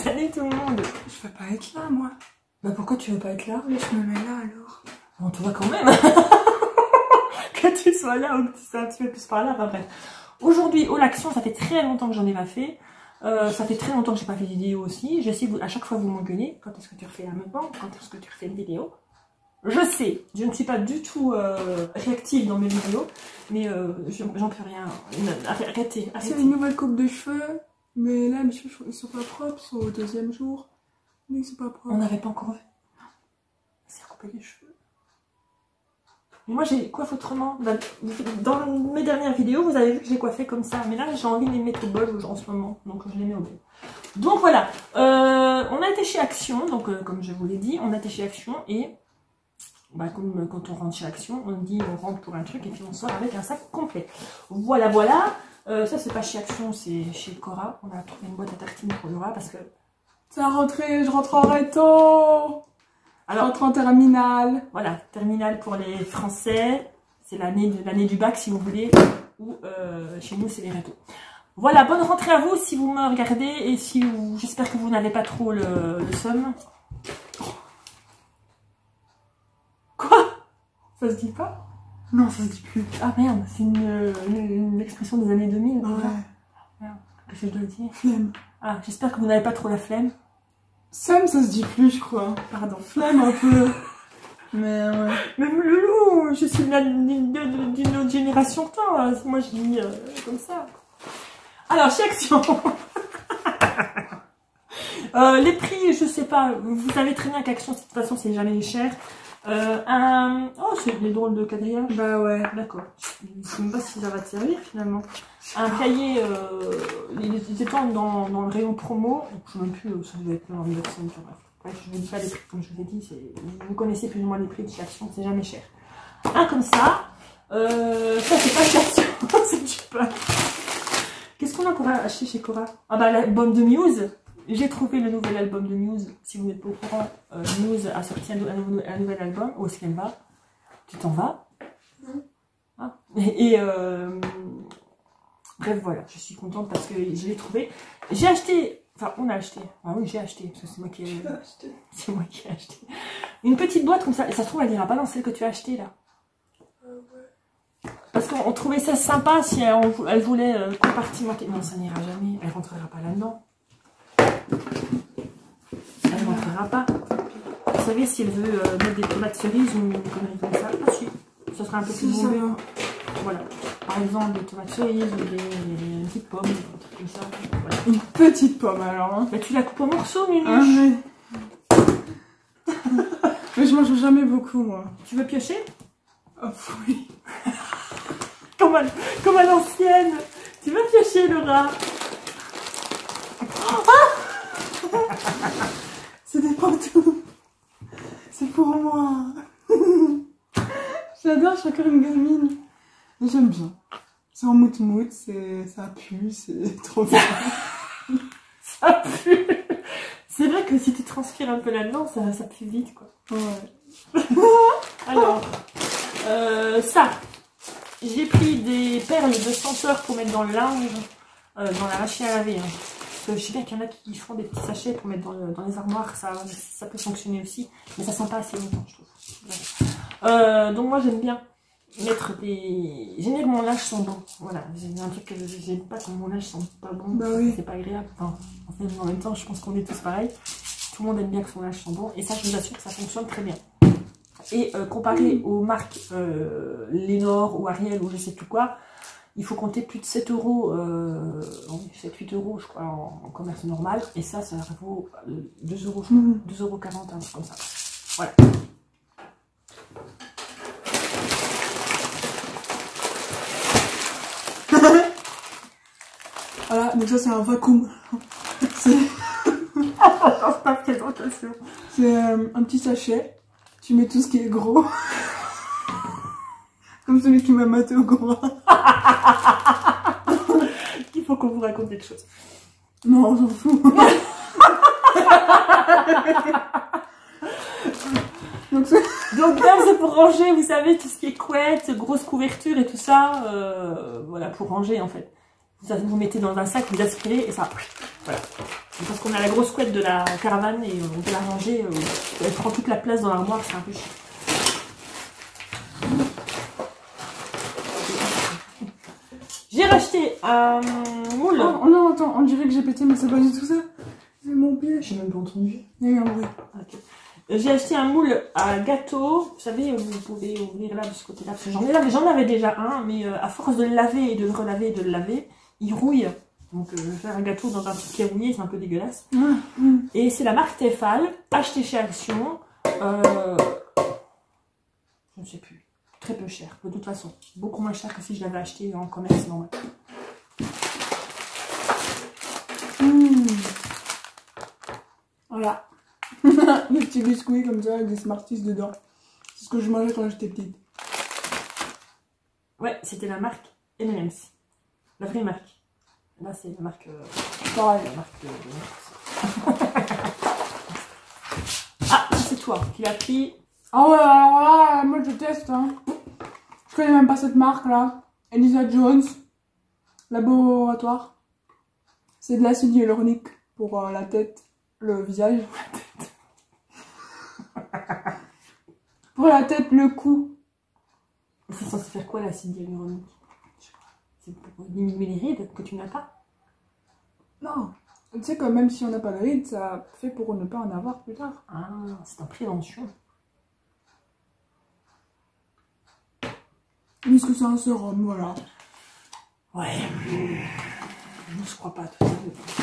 Salut tout le monde. Je veux pas être là, moi. Bah pourquoi tu veux pas être là? Mais je me mets là, alors. On te voit quand même. Que tu sois là ou que tu sois un petit peu plus par là, enfin bref. Aujourd'hui, au l'action, ça fait très longtemps que j'en ai pas fait. Ça fait très longtemps que j'ai pas fait de vidéo aussi. J'essaie à chaque fois vous m'engueulez. Quand est-ce que tu refais la mukbang? Quand est-ce que tu refais une vidéo? Je sais, je ne suis pas du tout réactive dans mes vidéos, mais j'en peux rien. Arrêtez. C'est une nouvelle coupe de cheveux, mais là, mes cheveux, ils sont pas propres, ils sont au deuxième jour. Mais ils sont pas propres. On n'avait pas encore vu. C'est recoupé les cheveux. Moi, j'ai coiffé autrement. Dans mes dernières vidéos, vous avez vu que j'ai coiffé comme ça. Mais là, j'ai envie de les mettre au bol en ce moment. Donc, je les mets au bol. Donc, voilà. On a été chez Action. Donc, comme je vous l'ai dit, on a été chez Action. Et bah, comme quand on rentre chez Action, on dit on rentre pour un truc et puis on sort avec un sac complet. Voilà, voilà. Ça, c'est pas chez Action, c'est chez Cora. On a trouvé une boîte à tartines pour Laura parce que... C'est la rentrée, je rentre en réto. Alors, je rentre en terminale. Voilà, terminale pour les Français. C'est l'année du bac, si vous voulez. Ou chez nous, c'est les rétos. Voilà, bonne rentrée à vous si vous me regardez. Et si vous... J'espère que vous n'avez pas trop le somme. Quoi? Ça se dit pas? Non, ça se dit plus. Ah merde, c'est une expression des années 2000. Ouais. Merde, qu'est-ce que je dois dire? Flemme. Ah, j'espère que vous n'avez pas trop la flemme. Somme, ça se dit plus, je crois. Pardon. Flemme un peu. Mais ouais. Mais Loulou, je suis d'une autre génération que toi. Moi, je dis comme ça. Alors, chez Action. Les prix, je sais pas. Vous savez très bien qu'Action, de toute façon, c'est jamais cher. Oh, c'est des drôles de quadrillages. Bah ouais. D'accord. Je sais même pas si ça va te servir finalement. Un cahier, ils étant dans le rayon promo. Je ne sais même plus, ça doit être dans le version. Bref, je vous dis pas les prix, comme je vous ai dit. Vous connaissez plus ou moins les prix de chez Action, c'est jamais cher. Un comme ça. Ça, c'est pas chez Action, c'est du pain. Qu'est-ce qu'on a encore acheté chez Cora? Ah bah, l'album de Muse. J'ai trouvé le nouvel album de Muse. Si vous n'êtes pas au courant, Muse a sorti un nouvel album. Où est-ce qu'elle va? Tu t'en vas? Ah. Bref, voilà, je suis contente parce que je l'ai trouvé. J'ai acheté, enfin, on a acheté. Ah oui, j'ai acheté, parce que c'est moi qui ai acheté. C'est moi qui ai acheté. Une petite boîte comme ça. Et ça se trouve, elle n'ira pas dans celle que tu as acheté là. Parce qu'on trouvait ça sympa si elle voulait compartimenter. Non, ça n'ira jamais. Elle rentrera pas là-dedans. Elle ne rentrera pas. Vous savez, si elle veut mettre des tomates cerises ou une connerie comme ça, ah si, ça sera un peu plus mauvais. Voilà. Par exemple, des tomates cerises ou des petites pommes, un truc comme ça. Voilà. Une petite pomme alors. Hein. Bah, tu la coupes en morceaux, Minuche. Ah, mais je mange jamais beaucoup, moi. Tu veux piocher? Oh oui. Comme à l'ancienne. Tu veux piocher, Laura? C'est des pantous. C'est pour moi. J'adore, je suis encore une gamine. J'aime bien. C'est en mout-mout, ça pue, c'est trop bien. Ça pue. C'est vrai que si tu transpires un peu là-dedans, ça pue vite, quoi. Ouais. Alors, ça. J'ai pris des perles de senteur pour mettre dans le linge, dans la machine à laver. Hein. Parce que je sais bien qu'il y en a qui font des petits sachets pour mettre dans les armoires, ça peut fonctionner aussi, mais ça sent pas assez longtemps, je trouve. Donc moi j'aime bien mettre des... J'aime bien que mon linge sent bon, voilà, c'est un truc que j'aime pas quand mon linge sent pas bon, bah oui. C'est pas agréable, enfin, en même temps je pense qu'on est tous pareils, tout le monde aime bien que son linge sent bon, et ça je vous assure que ça fonctionne très bien. Et comparé aux marques Lénore ou Ariel ou je sais plus quoi, il faut compter plus de 7 euros, 7-8 euros je crois en commerce normal. Et ça vaut 2 euros, je crois, 2,40 €, un truc comme ça. Voilà. Voilà, donc ça c'est un vacuum. C'est ta présentation. C'est un petit sachet. Tu mets tout ce qui est gros. Comme celui qui m'a maté au Cora. Il faut qu'on vous raconte quelque chose. Non, on s'en fout. Donc là c'est pour ranger, vous savez, tout ce qui est couette, grosse couverture et tout ça. Voilà, pour ranger en fait. Vous mettez dans un sac, vous aspirez et ça Voilà. Parce qu'on a la grosse couette de la caravane et on peut la ranger. Elle prend toute la place dans l'armoire, c'est un peu chiant. J'ai racheté un moule. Oh non, attends, on dirait que j'ai pété, mais c'est pas du tout ça. C'est mon pied. J'ai même pas entendu. Il y a eu un bruit. Okay. J'ai acheté un moule à gâteau. Vous savez, vous pouvez ouvrir là de ce côté-là. Parce que j'en avais déjà un, mais à force de le laver et de le relaver et de le laver, il rouille. Donc je vais faire un gâteau dans un truc qui est rouillé, c'est un peu dégueulasse. Et c'est la marque Tefal, acheté chez Action. Je ne sais plus. Très peu cher, de toute façon. Beaucoup moins cher que si je l'avais acheté en commerce normal. Voilà. Des petits biscuits comme ça avec des Smarties dedans. C'est ce que je mangeais quand j'étais petite. Ouais, c'était la marque M&M's. La vraie marque. Là, c'est la marque... Pareil. La marque Ah, c'est toi qui l'as pris. Ah ouais, alors là, moi je teste. Hein. Je connais même pas cette marque là. Elisa Jones. Laboratoire. C'est de l'acide hyaluronique pour la tête, le visage. Pour la tête, le cou. C'est censé faire quoi l'acide hyaluronique? C'est pour diminuer les rides que tu n'as pas? Non. Tu sais que même si on n'a pas de rides, ça fait pour ne pas en avoir plus tard. Ah, c'est en prévention. Est-ce que c'est un sérum, voilà. Ouais. Je crois pas tout ça.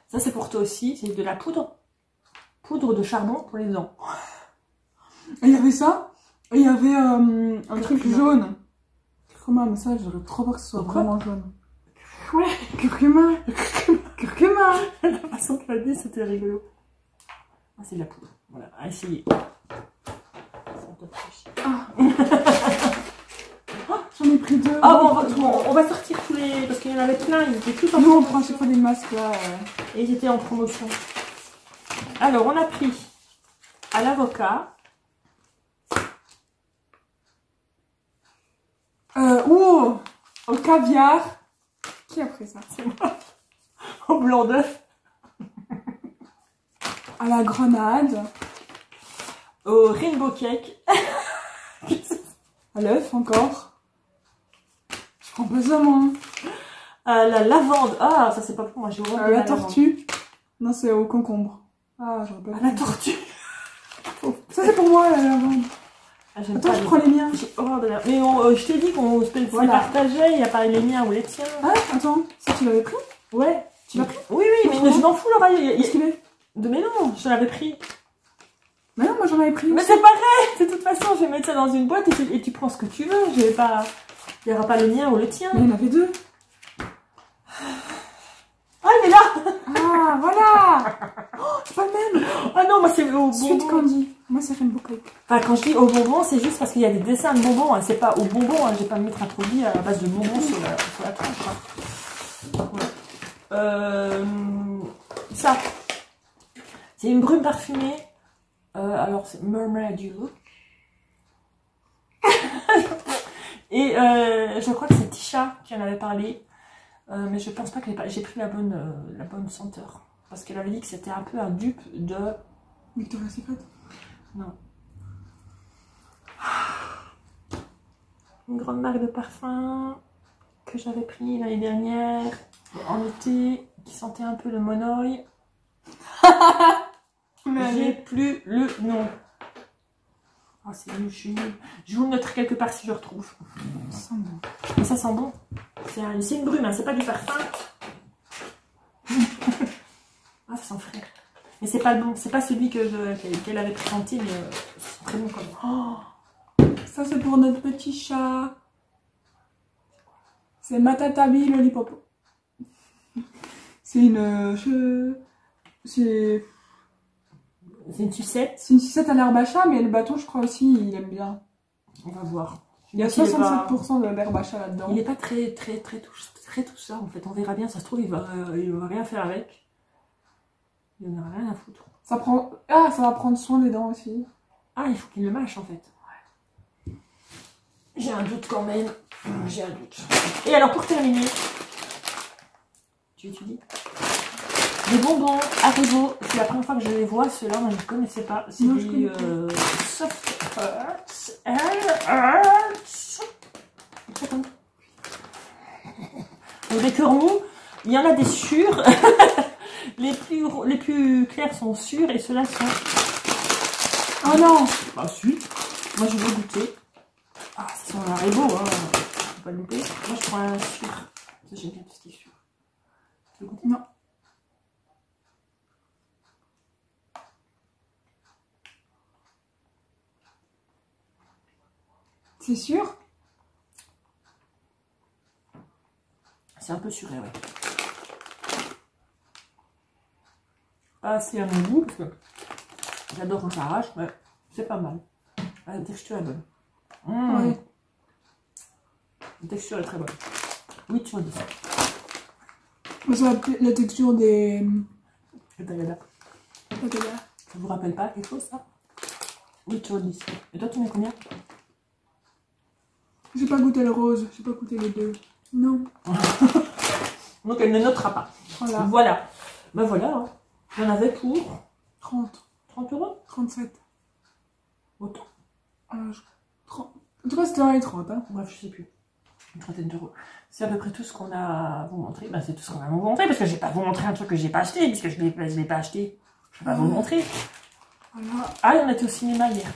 Ça c'est pour toi aussi, c'est de la poudre. Poudre de charbon pour les dents. Et il y avait ça, et il y avait un truc jaune. Curcuma, mais ça, j'aurais trop peur que ce soit vraiment jaune. Ouais, curcuma. Curcuma. La façon que tu l'as dit, c'était rigolo. Ah, c'est de la poudre. Voilà, à essayer. J'en ai pris deux. Ah bon, on va sortir tous les... Parce qu'il y en avait plein, ils étaient tous en Nous, on promotion. prend à chaque fois des masques là. Et ils étaient en promotion. Alors, on a pris à l'avocat. Au caviar. Qui a pris ça? C'est moi. Au blanc d'œuf. À la grenade. Au rainbow cake. À l'œuf encore. Je prends pas ça moi. À la lavande. Ah, ça c'est pas pour moi, j'ai horreur À de la lavande. tortue. Non, c'est au concombre. Ah, j'aurais pas À pris. la tortue. Ça c'est pour moi la lavande. Ah, j'aime Attends, pas je prends les miens. J'ai horreur de la... Mais je t'ai dit qu'on se Voilà. partageait, il n'y a pas les miens ou les tiens. Ah, attends, ça tu l'avais pris? Ouais. Tu l'as pris? Oui, mais je m'en fous, Laura. Qu'est-ce qu'il est? Mais non, je l'avais pris. Mais non, moi j'en avais pris. Mais c'est pareil. De toute façon, je vais mettre ça dans une boîte et tu prends ce que tu veux. Je vais pas... Il n'y aura pas le mien ou le tien. Mais il y en avait deux. Ah, il est là. Ah, voilà. Oh, c'est pas le même. Ah non, moi c'est au Sweet bonbon. candy. Moi c'est Rainbow Cake. Enfin, quand je dis au bonbon, c'est juste parce qu'il y a des dessins de bonbons. Hein. C'est pas au bonbon. Hein. Je vais pas me mettre un produit à la base de bonbons sur la tranche. Hein. Voilà. Ça, c'est une brume parfumée. Alors, c'est Murmur du Look. Et je crois que c'est Tisha qui en avait parlé. Mais je pense pas que j'ai pris la bonne senteur. Parce qu'elle avait dit que c'était un peu un dupe de... Victoria's Secret. Non. Une grande marque de parfum que j'avais pris l'année dernière en été, qui sentait un peu le monoï. J'ai plus le nom. Oh, c'est nul, je suis nulle. Je vous le noterai quelque part si je retrouve. Ça sent bon. Mais ça sent bon. C'est une brume, hein, c'est pas du parfum. Ah, ça sent frais. Mais c'est pas le bon, c'est pas celui qu'elle avait présenté, mais c'est très bon quand même. Oh, Ça c'est pour notre petit chat. C'est Matatabi Lollipop. C'est une... C'est une sucette. une sucette à l'herbe à chat, mais le bâton je crois aussi il aime bien. On va voir. Il y a 67% de l'herbe à chat là-dedans. Il n'est pas très tout ça en fait. On verra bien, ça se trouve il va rien faire avec. Il n'en aura rien à foutre. Ça prend... Ah, ça va prendre soin des dents aussi. Ah, il faut qu'il le mâche en fait. Ouais. J'ai un doute quand même. J'ai un doute. Et alors pour terminer, tu étudies? Des bonbons Haribo, c'est la première fois que je les vois, ceux-là, moi je ne connaissais pas. C'est des Soft Hearts. Donc des cœurs mous, il y en a des sûrs. les plus clairs sont sûrs et ceux-là sont... Oh non! Bah si, moi je veux goûter. Ah, ça sent un Haribo, hein. Faut pas le louper. Moi je prends un sûr. Ça j'aime bien tout ce qui est sûr. Tu veux goûter? Non. C'est sûr? C'est un peu suré, ouais. Pas assez à mon goût, parce que j'adore quand ça arrache, mais c'est pas mal. La texture est bonne. Oui. La texture est très bonne. 8 sur 10. C'est la texture des... Le tagada. Ça vous rappelle pas quelque chose, ça? 8 sur 10. Et toi, tu mets combien? J'ai pas goûté le rose, j'ai pas goûté les deux. Non. Donc elle ne notera pas. Voilà. Voilà. Ben voilà. Hein. J'en avais pour 30. 30 €. 37. Autant. 30. En tout cas, c'était dans les 30. Hein. Bref, je sais plus. Une trentaine d'euros. C'est à peu près tout ce qu'on a à vous montrer. Ben, c'est tout ce qu'on a à vous montrer parce que je vais pas vous montrer un truc que j'ai pas acheté puisque je l'ai pas acheté. Je vais pas vous le montrer. Voilà. Ah, on était au cinéma hier.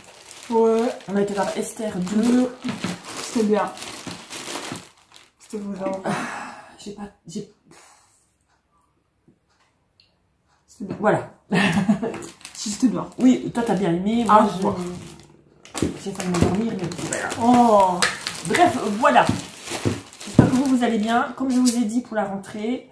Ouais. On a été voir Esther 2. C'était bien. C'était vraiment bien. C'était bien. Voilà. Si, c'était bien. Oui, toi t'as bien aimé. Moi, moi. j'ai failli me dormir, mais voilà. Oh. Bref, voilà. J'espère que vous allez bien. Comme je vous ai dit pour la rentrée,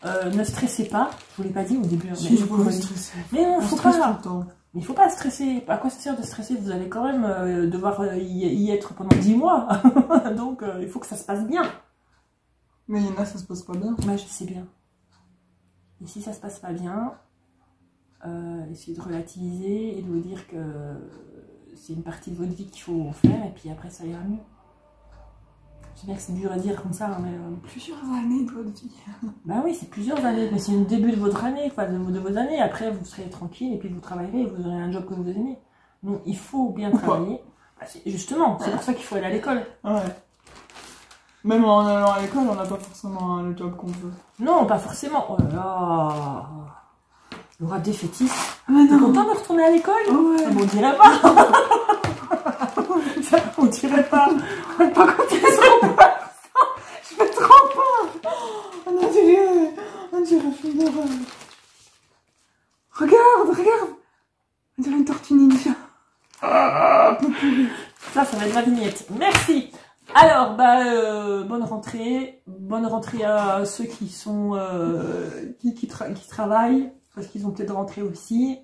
ne stressez pas. Je vous l'ai pas dit au début. Si, je peux stresser. Mais non, faut pas. Tout le temps. Il faut pas stresser. À quoi ça sert de stresser? Vous allez quand même devoir y être pendant 10 mois. Donc, il faut que ça se passe bien. Mais il y en a, ça se passe pas bien. Moi, je sais bien. Et si ça se passe pas bien, essayez de relativiser et de vous dire que c'est une partie de votre vie qu'il faut faire et puis après ça ira mieux. Je sais bien que c'est dur à dire comme ça, mais... Plusieurs années de votre vie. Bah oui, c'est plusieurs années, mais c'est le début de votre année, enfin de vos années. Après, vous serez tranquille et puis vous travaillerez et vous aurez un job que vous aimez. Donc, il faut bien travailler. Bah, justement, c'est pour ça qu'il faut aller à l'école. Ouais. Même en allant à l'école, on n'a pas forcément le job qu'on veut. Non, pas forcément. Oh là là. Laura défaitiste. Ah non. T'es content de retourner à l'école? Ouais. Ah bon, on dirait pas. On dirait pas. Par contre, Je fais trop peur. On dirait un film d'horreur. Regarde. On dirait une tortue ninja. ça va être ma vignette. Merci. Alors, bonne rentrée à ceux qui sont qui travaillent, parce qu'ils ont peut-être rentré aussi.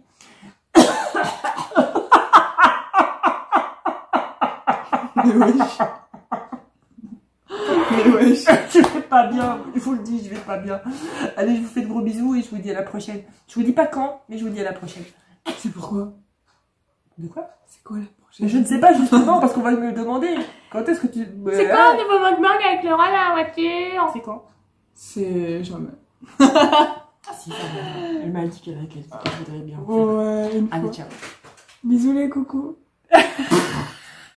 Mais wesh. Je vais pas bien, il faut le dire, je vais pas bien. Allez, je vous fais de gros bisous et je vous dis à la prochaine. Je vous dis pas quand, mais je vous dis à la prochaine. C'est pourquoi? De quoi? C'est quoi la prochaine? Je ne sais pas justement, parce qu'on va me demander. Quand est-ce que tu... C'est quand le nouveau mukbang avec Laura dans la voiture? C'est quand? C'est jamais. Ah si, ça va. Elle m'a dit qu'elle voudrait bien. Ouais, une Allez, fois. ciao. Bisous les coucous.